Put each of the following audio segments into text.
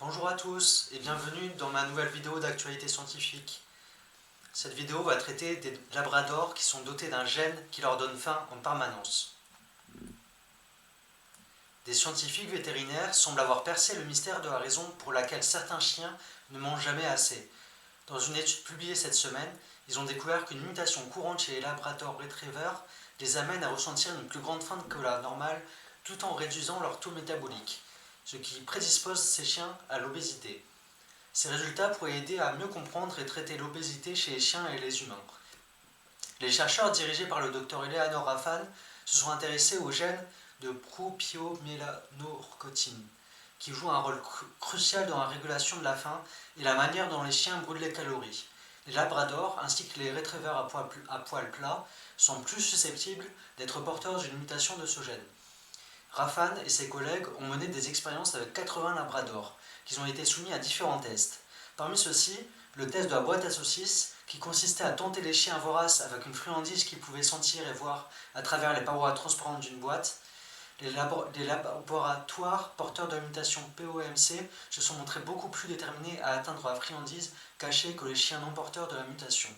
Bonjour à tous et bienvenue dans ma nouvelle vidéo d'actualité scientifique. Cette vidéo va traiter des labradors qui sont dotés d'un gène qui leur donne faim en permanence. Des scientifiques vétérinaires semblent avoir percé le mystère de la raison pour laquelle certains chiens ne mangent jamais assez. Dans une étude publiée cette semaine, ils ont découvert qu'une mutation courante chez les labrador retrievers les amène à ressentir une plus grande faim que la normale tout en réduisant leur taux métabolique, ce qui prédispose ces chiens à l'obésité. Ces résultats pourraient aider à mieux comprendre et traiter l'obésité chez les chiens et les humains. Les chercheurs dirigés par le Dr Eleanor Raffan se sont intéressés au gène de propionélanocortine, qui joue un rôle crucial dans la régulation de la faim et la manière dont les chiens brûlent les calories. Les labradors, ainsi que les retrievers à poil plat, sont plus susceptibles d'être porteurs d'une mutation de ce gène. Raffan et ses collègues ont mené des expériences avec 80 labradors, qui ont été soumis à différents tests. Parmi ceux-ci, le test de la boîte à saucisses, qui consistait à tenter les chiens voraces avec une friandise qu'ils pouvaient sentir et voir à travers les parois transparentes d'une boîte. Les laboratoires porteurs de la mutation POMC se sont montrés beaucoup plus déterminés à atteindre la friandise cachée que les chiens non porteurs de la mutation.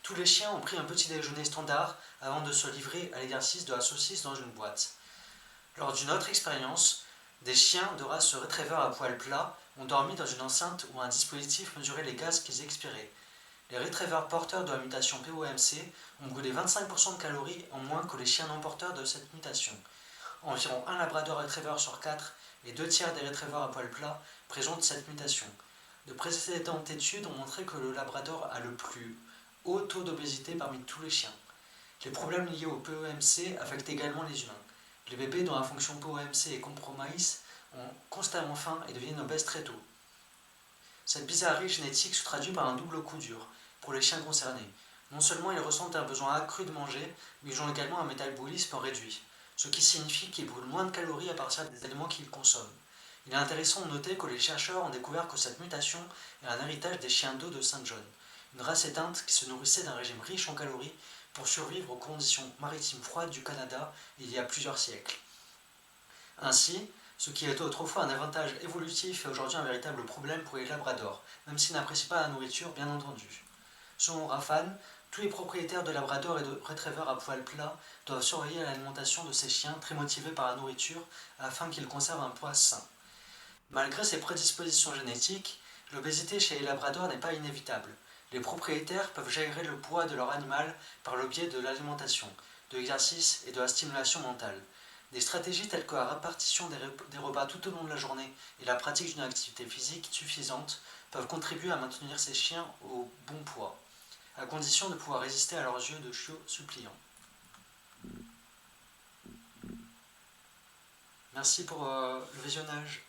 Tous les chiens ont pris un petit déjeuner standard avant de se livrer à l'exercice de la saucisse dans une boîte. Lors d'une autre expérience, des chiens de race retriever à poil plat ont dormi dans une enceinte où un dispositif mesurait les gaz qu'ils expiraient. Les retrievers porteurs de la mutation POMC ont brûlé 25% de calories en moins que les chiens non porteurs de cette mutation. Environ un labrador retriever sur 4 et 2 tiers des retrievers à poil plat présentent cette mutation. De précédentes études ont montré que le labrador a le plus haut taux d'obésité parmi tous les chiens. Les problèmes liés au POMC affectent également les humains. Les bébés dont la fonction POMC est compromise ont constamment faim et deviennent obèses très tôt. Cette bizarrerie génétique se traduit par un double coup dur pour les chiens concernés. Non seulement ils ressentent un besoin accru de manger, mais ils ont également un métabolisme réduit, ce qui signifie qu'ils brûlent moins de calories à partir des aliments qu'ils consomment. Il est intéressant de noter que les chercheurs ont découvert que cette mutation est un héritage des chiens d'eau de Saint John, une race éteinte qui se nourrissait d'un régime riche en calories pour survivre aux conditions maritimes froides du Canada il y a plusieurs siècles. Ainsi, ce qui était autrefois un avantage évolutif est aujourd'hui un véritable problème pour les labradors, même s'ils n'apprécient pas la nourriture, bien entendu. Selon Raffan, tous les propriétaires de labrador et de retriever à poil plat doivent surveiller l'alimentation de ces chiens très motivés par la nourriture afin qu'ils conservent un poids sain. Malgré ces prédispositions génétiques, l'obésité chez les labradors n'est pas inévitable. Les propriétaires peuvent gérer le poids de leur animal par le biais de l'alimentation, de l'exercice et de la stimulation mentale. Des stratégies telles que la répartition des repas tout au long de la journée et la pratique d'une activité physique suffisante peuvent contribuer à maintenir ces chiens au bon poids, à condition de pouvoir résister à leurs yeux de chiots suppliants. Merci pour le visionnage.